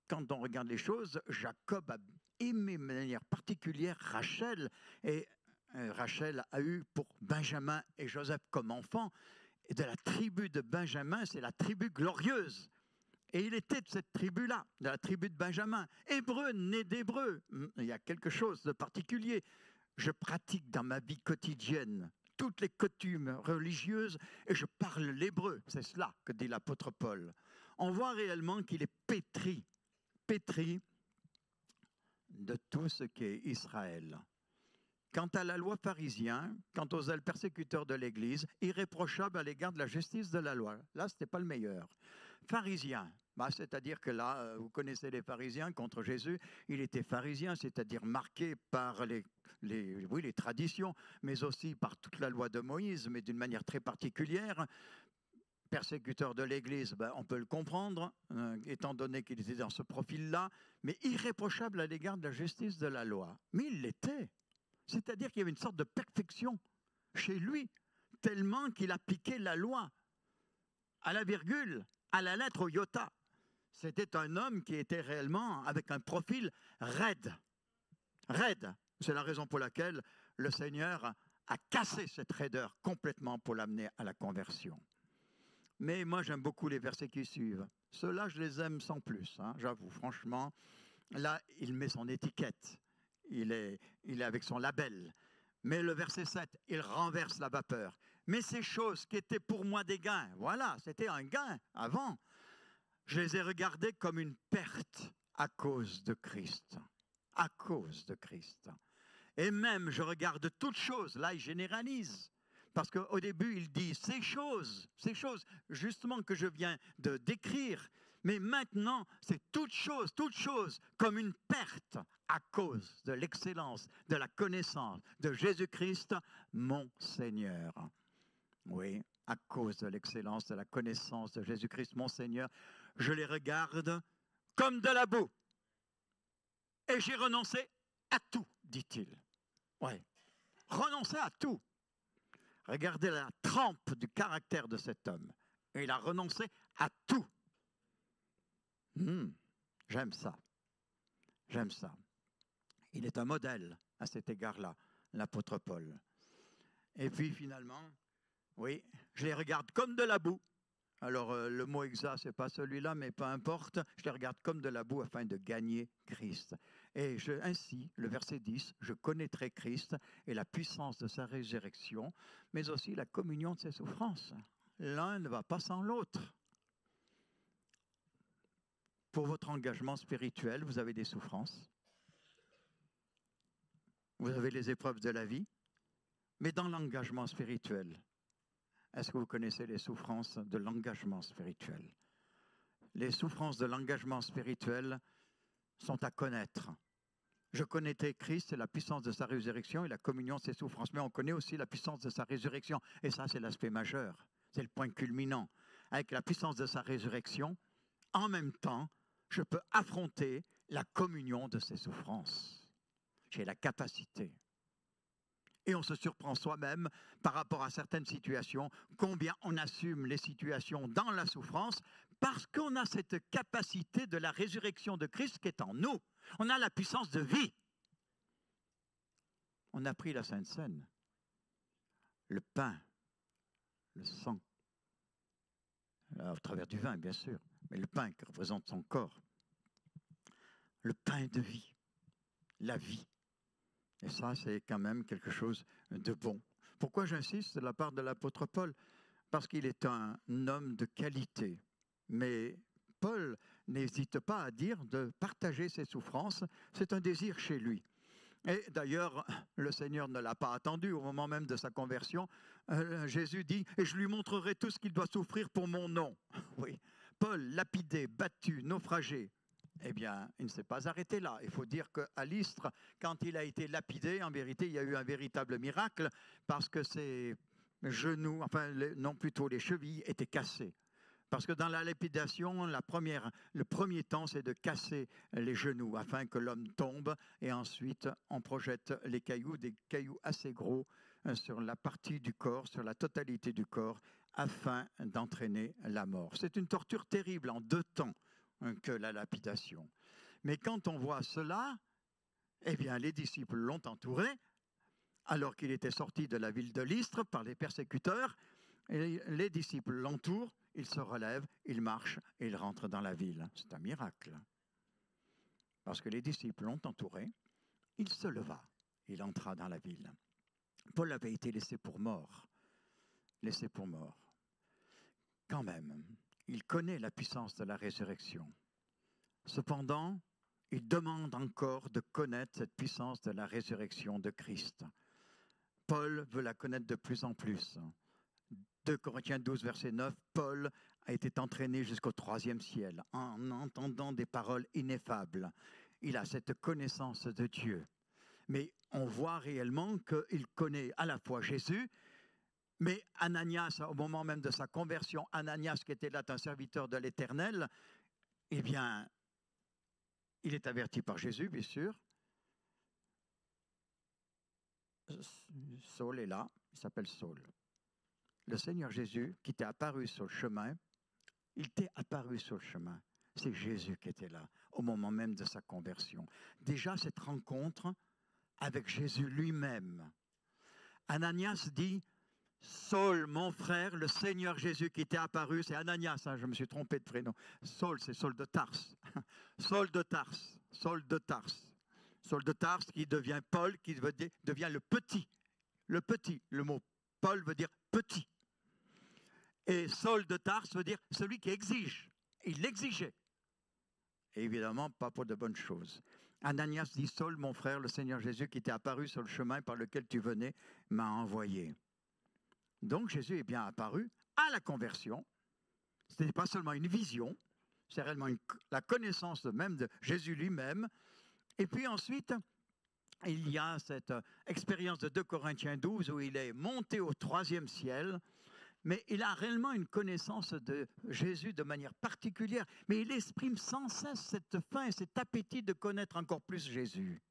quand on regarde les choses, Jacob a aimé de manière particulière Rachel. Et Rachel a eu pour Benjamin et Joseph comme enfants. Et de la tribu de Benjamin, c'est la tribu glorieuse. Et il était de cette tribu-là, de la tribu de Benjamin. Hébreu, né d'Hébreu. Il y a quelque chose de particulier. Je pratique dans ma vie quotidienne toutes les coutumes religieuses et je parle l'hébreu. C'est cela que dit l'apôtre Paul. On voit réellement qu'il est pétri de tout ce qu'est Israël. Quant à la loi pharisien, quant aux zèles persécuteurs de l'Église, irréprochable à l'égard de la justice de la loi. Là, ce n'était pas le meilleur. Pharisien, c'est-à-dire que là, vous connaissez les pharisiens contre Jésus, il était pharisien, c'est-à-dire marqué par les traditions, mais aussi par toute la loi de Moïse, mais d'une manière très particulière. Persécuteur de l'Église, on peut le comprendre, étant donné qu'il était dans ce profil-là, mais irréprochable à l'égard de la justice de la loi. Mais il l'était. C'est-à-dire qu'il y avait une sorte de perfection chez lui, tellement qu'il appliquait la loi à la virgule, à la lettre, au iota. C'était un homme qui était réellement avec un profil raide. Raide. C'est la raison pour laquelle le Seigneur a cassé cette raideur complètement pour l'amener à la conversion. Mais moi, j'aime beaucoup les versets qui suivent. Ceux-là, je les aime sans plus, hein, j'avoue, franchement. Là, il met son étiquette. Il est avec son label. Mais le verset 7, il renverse la vapeur. Mais ces choses qui étaient pour moi des gains, voilà, c'était un gain avant, je les ai regardées comme une perte à cause de Christ. À cause de Christ. Et même, je regarde toutes choses, là, il généralise. Parce qu'au début, il dit ces choses, justement que je viens de décrire, mais maintenant, c'est toutes choses, comme une perte à cause de l'excellence, de la connaissance de Jésus-Christ, mon Seigneur. Oui, à cause de l'excellence, de la connaissance de Jésus-Christ, mon Seigneur, je les regarde comme de la boue. Et j'ai renoncé à tout, dit-il. Oui, renoncer à tout. Regardez la trempe du caractère de cet homme. Et il a renoncé à tout. J'aime ça. J'aime ça. Il est un modèle à cet égard-là, l'apôtre Paul. Et puis finalement, oui, je les regarde comme de la boue. Alors le mot exact, ce n'est pas celui-là, mais peu importe. Je les regarde comme de la boue afin de gagner Christ. Et ainsi, le verset 10, je connaîtrai Christ et la puissance de sa résurrection, mais aussi la communion de ses souffrances. L'un ne va pas sans l'autre. Pour votre engagement spirituel, vous avez des souffrances. Vous avez les épreuves de la vie. Mais dans l'engagement spirituel, est-ce que vous connaissez les souffrances de l'engagement spirituel? Les souffrances de l'engagement spirituel sont à connaître. Je connaîtais Christ et la puissance de sa résurrection et la communion de ses souffrances, mais on connaît aussi la puissance de sa résurrection. Et ça, c'est l'aspect majeur, c'est le point culminant. Avec la puissance de sa résurrection, en même temps, je peux affronter la communion de ses souffrances. J'ai la capacité. Et on se surprend soi-même par rapport à certaines situations, combien on assume les situations dans la souffrance, parce qu'on a cette capacité de la résurrection de Christ qui est en nous. On a la puissance de vie. On a pris la Sainte Seine, le pain, le sang, au travers du vin bien sûr, mais le pain qui représente son corps, le pain de vie, la vie. Et ça, c'est quand même quelque chose de bon. Pourquoi j'insiste de la part de l'apôtre Paul? Parce qu'il est un homme de qualité. Mais Paul n'hésite pas à dire de partager ses souffrances. C'est un désir chez lui. Et d'ailleurs, le Seigneur ne l'a pas attendu au moment même de sa conversion. Jésus dit « Et je lui montrerai tout ce qu'il doit souffrir pour mon nom. » Oui, Paul, lapidé, battu, naufragé. Eh bien, il ne s'est pas arrêté là. Il faut dire qu'à Lystre, quand il a été lapidé, en vérité, il y a eu un véritable miracle parce que ses genoux, non plutôt les chevilles, étaient cassées. Parce que dans la lapidation, le premier temps, c'est de casser les genoux afin que l'homme tombe et ensuite on projette les cailloux, des cailloux assez gros sur la partie du corps, sur la totalité du corps, afin d'entraîner la mort. C'est une torture terrible en 2 temps que la lapidation. Mais quand on voit cela, eh bien les disciples l'ont entouré alors qu'il était sorti de la ville de Lystre par les persécuteurs. Et les disciples l'entourent, il se relève, il marche et il rentre dans la ville. C'est un miracle. Parce que les disciples l'ont entouré, il se leva, il entra dans la ville. Paul avait été laissé pour mort. Laissé pour mort. Quand même, il connaît la puissance de la résurrection. Cependant, il demande encore de connaître cette puissance de la résurrection de Christ. Paul veut la connaître de plus en plus. 2 Corinthiens 12, verset 9, Paul a été entraîné jusqu'au 3e ciel en entendant des paroles ineffables. Il a cette connaissance de Dieu. Mais on voit réellement qu'il connaît à la fois Jésus, mais Ananias, au moment même de sa conversion, Ananias qui était là, un serviteur de l'Éternel, eh bien, il est averti par Jésus, bien sûr. Saul est là, il s'appelle Saul. Le Seigneur Jésus, qui t'est apparu sur le chemin, il t'est apparu sur le chemin. C'est Jésus qui était là, au moment même de sa conversion. Déjà, cette rencontre avec Jésus lui-même. Ananias dit, Saul, mon frère, le Seigneur Jésus qui t'est apparu, c'est Ananias, je me suis trompé de prénom. Saul, c'est Saul de Tarse. Saul de Tarse, Saul de Tarse. Saul de Tarse qui devient Paul, qui devient le petit. Le petit, le mot Paul veut dire petit. Et Saul de Tarse veut dire celui qui exige. Il l'exigeait. Et évidemment, pas pour de bonnes choses. Ananias dit, Saul, mon frère, le Seigneur Jésus qui t'est apparu sur le chemin par lequel tu venais, m'a envoyé. Donc Jésus est bien apparu à la conversion. Ce n'est pas seulement une vision, c'est réellement la connaissance même de Jésus lui-même. Et puis ensuite, il y a cette expérience de 2 Corinthiens 12 où il est monté au 3e ciel. Mais il a réellement une connaissance de Jésus de manière particulière. Mais il exprime sans cesse cette faim et cet appétit de connaître encore plus Jésus.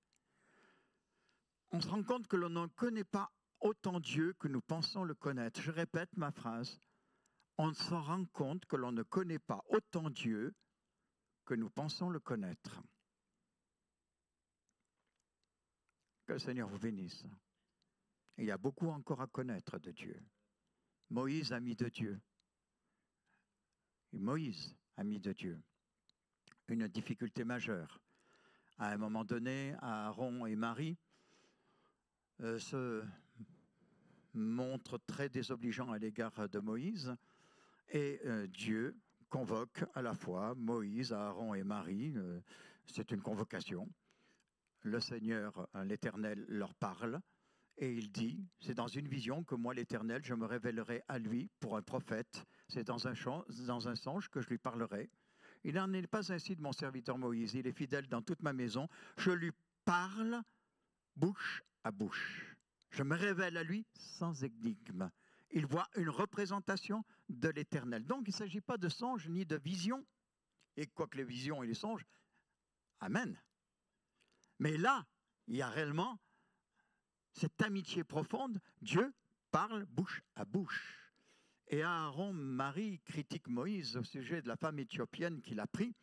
On se rend compte que l'on ne connaît pas autant Dieu que nous pensons le connaître. Je répète ma phrase. On se rend compte que l'on ne connaît pas autant Dieu que nous pensons le connaître. Que le Seigneur vous bénisse. Il y a beaucoup encore à connaître de Dieu. Moïse, ami de Dieu. Et Moïse, ami de Dieu. Une difficulté majeure. À un moment donné, Aaron et Marie se montrent très désobligeants à l'égard de Moïse. Et Dieu convoque à la fois Moïse, Aaron et Marie. C'est une convocation. Le Seigneur, l'Éternel, leur parle et il dit, c'est dans une vision que moi, l'Éternel, je me révélerai à lui pour un prophète. C'est dans un songe que je lui parlerai. Il n'en est pas ainsi de mon serviteur Moïse. Il est fidèle dans toute ma maison. Je lui parle bouche à bouche. Je me révèle à lui sans énigme. Il voit une représentation de l'Éternel. Donc, il ne s'agit pas de songe ni de vision. Et quoique les visions et les songes, amen. Mais là, il y a réellement cette amitié profonde. Dieu parle bouche à bouche. Et Aaron, Marie, critique Moïse au sujet de la femme éthiopienne qu'il a pris.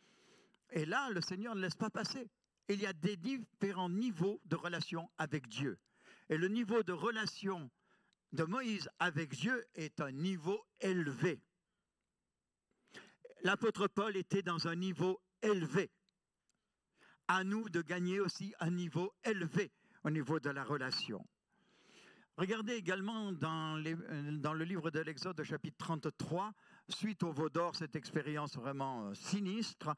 Et là, le Seigneur ne laisse pas passer. Il y a des différents niveaux de relation avec Dieu. Et le niveau de relation de Moïse avec Dieu est un niveau élevé. L'apôtre Paul était dans un niveau élevé. À nous de gagner aussi un niveau élevé au niveau de la relation. Regardez également dans le livre de l'Exode, chapitre 33, suite au veau d'or, cette expérience vraiment sinistre,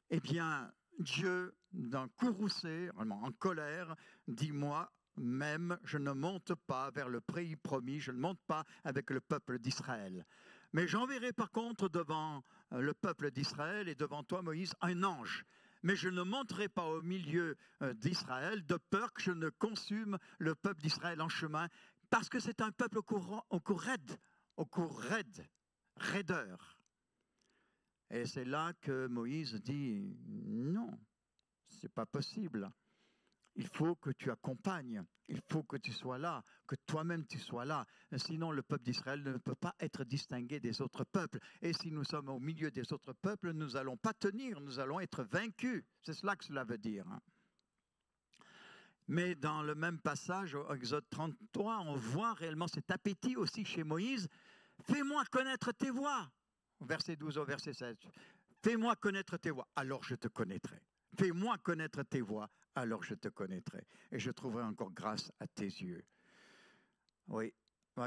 eh bien, Dieu, d'un courroucé, vraiment en colère, dit, moi, même, je ne monte pas vers le pays promis, je ne monte pas avec le peuple d'Israël. Mais j'enverrai par contre devant le peuple d'Israël et devant toi, Moïse, un ange. Mais je ne monterai pas au milieu d'Israël de peur que je ne consume le peuple d'Israël en chemin, parce que c'est un peuple au cours raide, raideur. Et c'est là que Moïse dit, non, ce n'est pas possible. Il faut que tu accompagnes, il faut que tu sois là, que toi-même tu sois là. Sinon, le peuple d'Israël ne peut pas être distingué des autres peuples. Et si nous sommes au milieu des autres peuples, nous n'allons pas tenir, nous allons être vaincus. C'est cela que cela veut dire. Mais dans le même passage, au Exode 33, on voit réellement cet appétit aussi chez Moïse. Fais-moi connaître tes voies. Verset 12 au verset 16. Fais-moi connaître tes voies, alors je te connaîtrai. Fais-moi connaître tes voies, alors je te connaîtrai. Et je trouverai encore grâce à tes yeux. Oui,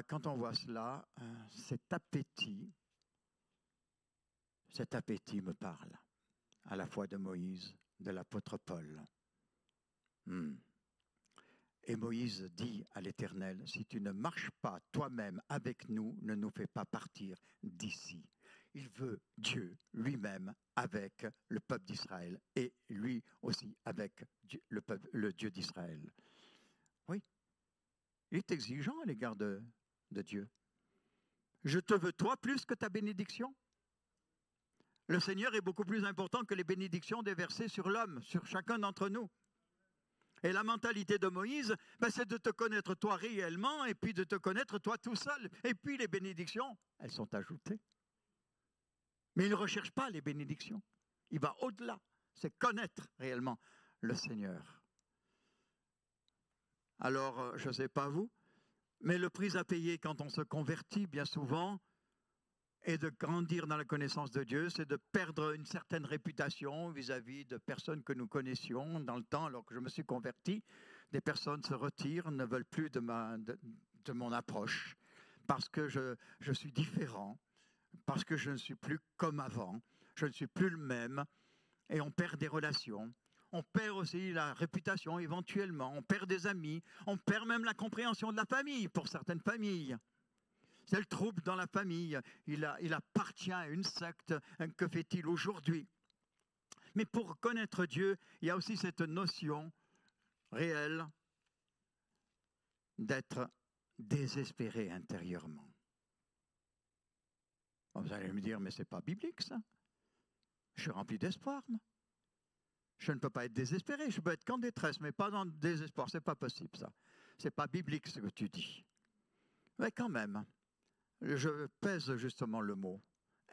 quand on voit cela, cet appétit me parle, à la fois de Moïse, de l'apôtre Paul. Et Moïse dit à l'Éternel, si tu ne marches pas toi-même avec nous, ne nous fais pas partir d'ici. Il veut Dieu lui-même avec le peuple d'Israël et lui aussi avec le Dieu d'Israël. Oui, il est exigeant à l'égard de Dieu. Je te veux toi plus que ta bénédiction. Le Seigneur est beaucoup plus important que les bénédictions déversées sur l'homme, sur chacun d'entre nous. Et la mentalité de Moïse, c'est de te connaître toi réellement et puis de te connaître toi tout seul. Et puis les bénédictions, elles sont ajoutées. Mais il ne recherche pas les bénédictions. Il va au-delà. C'est connaître réellement le Seigneur. Alors, je ne sais pas vous, mais le prix à payer quand on se convertit, bien souvent, et de grandir dans la connaissance de Dieu, c'est de perdre une certaine réputation vis-à-vis de personnes que nous connaissions dans le temps. Alors que je me suis converti, des personnes se retirent, ne veulent plus de mon approche, parce que je suis différent, parce que je ne suis plus comme avant, je ne suis plus le même, et on perd des relations. On perd aussi la réputation éventuellement, on perd des amis, on perd même la compréhension de la famille pour certaines familles. C'est le trouble dans la famille. Il appartient à une secte. Que fait-il aujourd'hui? Mais pour connaître Dieu, il y a aussi cette notion réelle d'être désespéré intérieurement. Vous allez me dire, mais ce n'est pas biblique ça. Je suis rempli d'espoir. Je ne peux pas être désespéré. Je peux être qu'en détresse, mais pas dans le désespoir. Ce n'est pas possible ça. Ce n'est pas biblique ce que tu dis. Mais quand même. Je pèse justement le mot,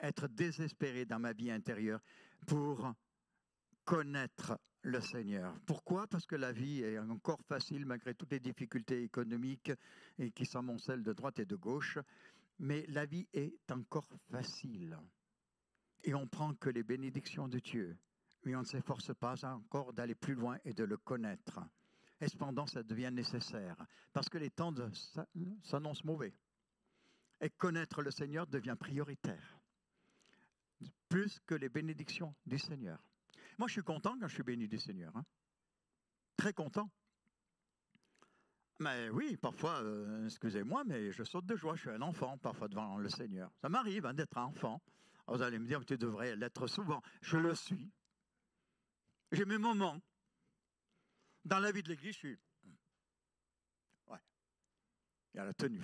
être désespéré dans ma vie intérieure pour connaître le Seigneur. Pourquoi? Parce que la vie est encore facile malgré toutes les difficultés économiques et qui s'amoncellent de droite et de gauche, mais la vie est encore facile. Et on prend que les bénédictions de Dieu, mais on ne s'efforce pas encore d'aller plus loin et de le connaître. Et cependant, ça devient nécessaire, parce que les temps s'annoncent mauvais. Et connaître le Seigneur devient prioritaire. plus que les bénédictions du Seigneur. Moi, je suis content quand je suis béni du Seigneur. Hein. Très content. Mais oui, parfois, excusez-moi, mais je saute de joie. Je suis un enfant, parfois, devant le Seigneur. Ça m'arrive hein, d'être un enfant. Alors, vous allez me dire, tu devrais l'être souvent. Je le suis. J'ai mes moments. Dans la vie de l'Église, je suis... Ouais, il y a la tenue.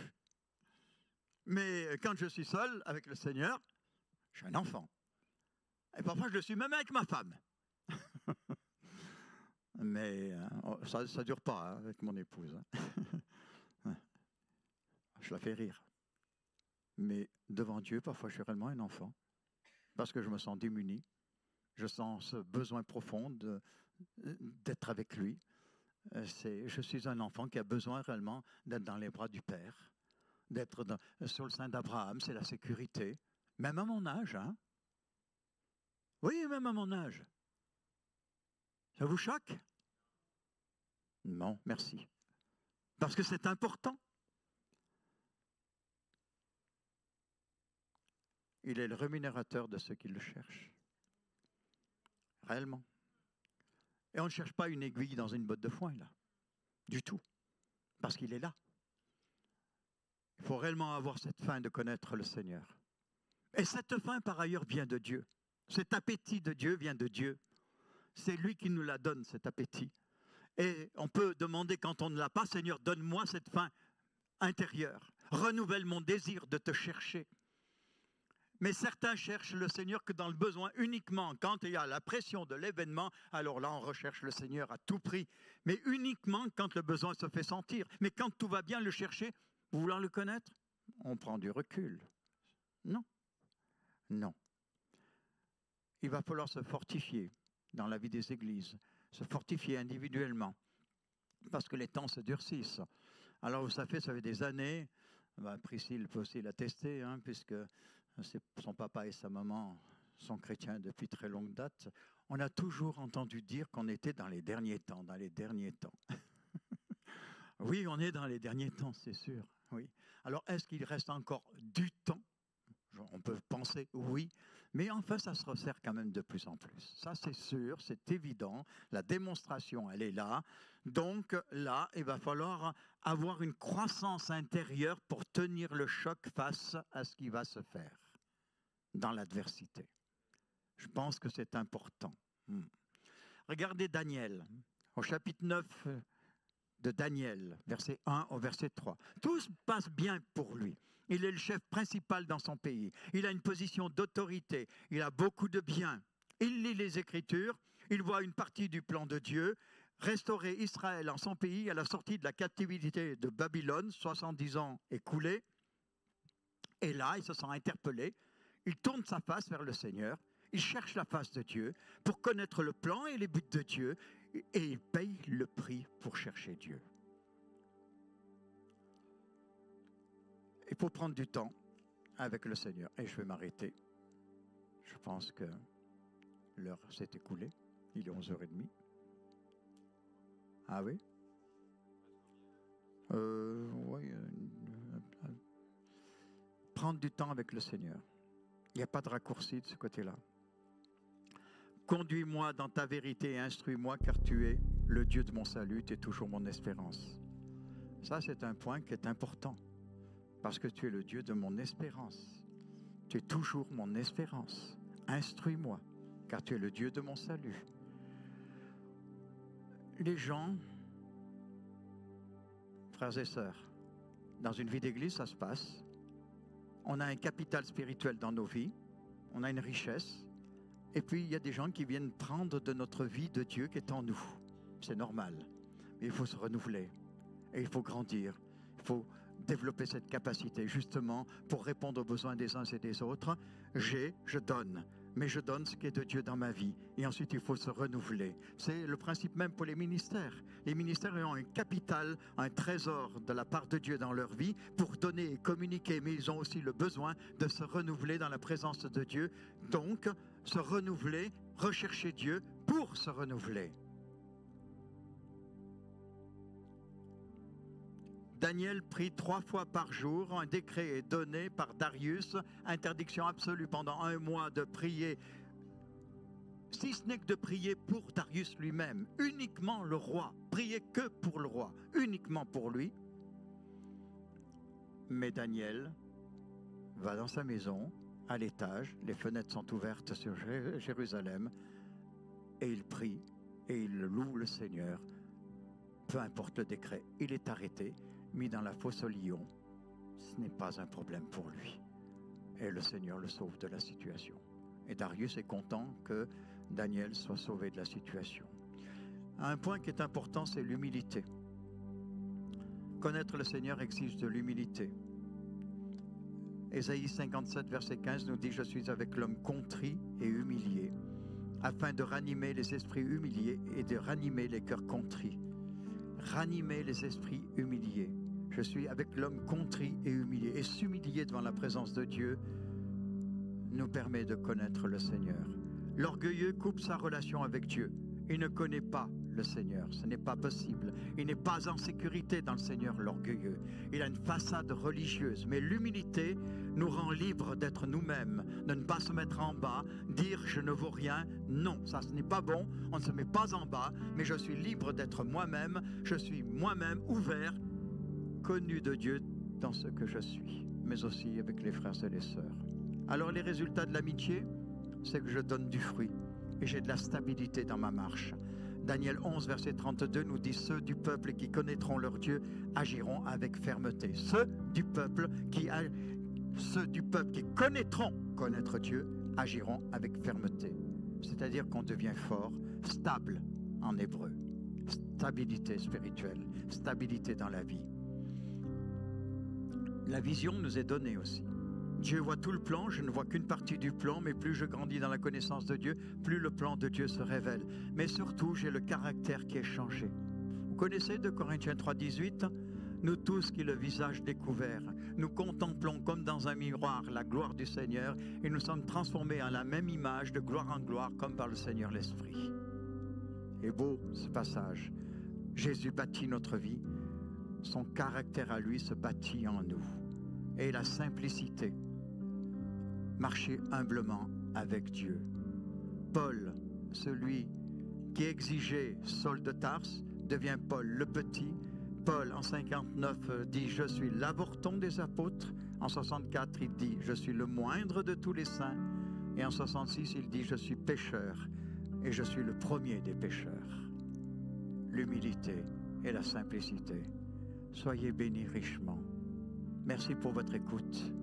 Mais quand je suis seul avec le Seigneur, je suis un enfant. Et parfois, je le suis même avec ma femme. Mais ça ne dure pas hein, avec mon épouse. Je la fais rire. Mais devant Dieu, parfois, je suis réellement un enfant. Parce que je me sens démuni. Je sens ce besoin profond d'être avec lui. Je suis un enfant qui a besoin réellement d'être dans les bras du Père, d'être sur le sein d'Abraham, c'est la sécurité. Même à mon âge, hein? Oui, même à mon âge. Ça vous choque? Non, merci. Parce que c'est important. Il est le rémunérateur de ceux qui le cherchent. Réellement. Et on ne cherche pas une aiguille dans une botte de foin, là. Du tout. Parce qu'il est là. Il faut réellement avoir cette faim de connaître le Seigneur. Et cette faim, par ailleurs, vient de Dieu. Cet appétit de Dieu vient de Dieu. C'est lui qui nous la donne, cet appétit. Et on peut demander quand on ne l'a pas, Seigneur, donne-moi cette faim intérieure. Renouvelle mon désir de te chercher. Mais certains cherchent le Seigneur que dans le besoin uniquement. Quand il y a la pression de l'événement, alors là, on recherche le Seigneur à tout prix. Mais uniquement quand le besoin se fait sentir. Mais quand tout va bien, le chercher, vouloir le connaître, on prend du recul. Non. Non. Il va falloir se fortifier dans la vie des églises, se fortifier individuellement, parce que les temps se durcissent. Alors, ça fait des années, Priscille peut aussi l'attester, hein, puisque son papa et sa maman sont chrétiens depuis très longue date. On a toujours entendu dire qu'on était dans les derniers temps, dans les derniers temps. Oui, on est dans les derniers temps, c'est sûr. Oui. Alors, est-ce qu'il reste encore du temps? On peut penser oui, mais enfin, ça se resserre quand même de plus en plus. Ça, c'est sûr, c'est évident. La démonstration, elle est là. Donc là, il va falloir avoir une croissance intérieure pour tenir le choc face à ce qui va se faire dans l'adversité. Je pense que c'est important. Regardez Daniel, au chapitre 9 de Daniel, verset 1 au verset 3. Tout se passe bien pour lui. Il est le chef principal dans son pays. Il a une position d'autorité. Il a beaucoup de biens. Il lit les Écritures. Il voit une partie du plan de Dieu. Restaurer Israël en son pays à la sortie de la captivité de Babylone, 70 ans écoulés. Et là, il se sent interpellé. Il tourne sa face vers le Seigneur. Il cherche la face de Dieu pour connaître le plan et les buts de Dieu. Et il paye le prix pour chercher Dieu. Il faut prendre du temps avec le Seigneur. Et je vais m'arrêter. Je pense que l'heure s'est écoulée. Il est 11h30. Ah oui? Oui. Prendre du temps avec le Seigneur. Il n'y a pas de raccourci de ce côté-là. Conduis-moi dans ta vérité et instruis-moi, car tu es le Dieu de mon salut, tu es toujours mon espérance. Ça, c'est un point qui est important, parce que tu es le Dieu de mon espérance. Tu es toujours mon espérance. Instruis-moi, car tu es le Dieu de mon salut. Les gens, frères et sœurs, dans une vie d'église, ça se passe. On a un capital spirituel dans nos vies, on a une richesse. Et puis, il y a des gens qui viennent prendre de notre vie de Dieu qui est en nous. C'est normal. Mais il faut se renouveler. Et il faut grandir. Il faut développer cette capacité, justement, pour répondre aux besoins des uns et des autres. Je donne. Mais je donne ce qui est de Dieu dans ma vie. Et ensuite, il faut se renouveler. C'est le principe même pour les ministères. Les ministères ont un capital, un trésor de la part de Dieu dans leur vie pour donner et communiquer. Mais ils ont aussi le besoin de se renouveler dans la présence de Dieu. Donc, se renouveler, rechercher Dieu pour se renouveler. Daniel prie 3 fois par jour. Un décret est donné par Darius. Interdiction absolue pendant 1 mois de prier, si ce n'est que de prier pour Darius lui-même, uniquement le roi. Prier que pour le roi, uniquement pour lui. Mais Daniel va dans sa maison, à l'étage, les fenêtres sont ouvertes sur Jérusalem, et il prie, et il loue le Seigneur. Peu importe le décret, il est arrêté, mis dans la fosse au lion. Ce n'est pas un problème pour lui. Et le Seigneur le sauve de la situation. Et Darius est content que Daniel soit sauvé de la situation. Un point qui est important, c'est l'humilité. Connaître le Seigneur exige de l'humilité. Ésaïe 57, verset 15 nous dit « Je suis avec l'homme contrit et humilié, afin de ranimer les esprits humiliés et de ranimer les cœurs contrits. » Ranimer les esprits humiliés. Je suis avec l'homme contrit et humilié. Et s'humilier devant la présence de Dieu nous permet de connaître le Seigneur. L'orgueilleux coupe sa relation avec Dieu. Il ne connaît pas le Seigneur. Ce n'est pas possible. Il n'est pas en sécurité dans le Seigneur, l'orgueilleux. Il a une façade religieuse. Mais l'humilité nous rend libres d'être nous-mêmes, de ne pas se mettre en bas, dire je ne vaux rien. Non, ça ce n'est pas bon. On ne se met pas en bas, mais je suis libre d'être moi-même. Je suis moi-même ouvert, connu de Dieu dans ce que je suis, mais aussi avec les frères et les sœurs. Alors les résultats de l'amitié, c'est que je donne du fruit et j'ai de la stabilité dans ma marche. Daniel 11, verset 32 nous dit « Ceux du peuple qui connaîtront leur Dieu agiront avec fermeté. » Ceux du peuple qui connaîtront connaître Dieu agiront avec fermeté. C'est-à-dire qu'on devient fort, stable en hébreu. Stabilité spirituelle, stabilité dans la vie. La vision nous est donnée aussi. Dieu voit tout le plan, je ne vois qu'une partie du plan, mais plus je grandis dans la connaissance de Dieu, plus le plan de Dieu se révèle. Mais surtout, j'ai le caractère qui est changé. Vous connaissez 2 Corinthiens 3, 18 ? Nous tous qui le visage découvert, nous contemplons comme dans un miroir la gloire du Seigneur et nous sommes transformés en la même image de gloire en gloire comme par le Seigneur l'Esprit. Et beau ce passage. Jésus bâtit notre vie, son caractère à lui se bâtit en nous. Et la simplicité, marcher humblement avec Dieu. Paul, celui qui exigeait Saul de Tarse, devient Paul le petit. Paul en 59 dit « Je suis l'avorton des apôtres ». En 64 il dit « Je suis le moindre de tous les saints ». Et en 66 il dit « Je suis pécheur et je suis le premier des pécheurs ». L'humilité et la simplicité. Soyez bénis richement. Merci pour votre écoute.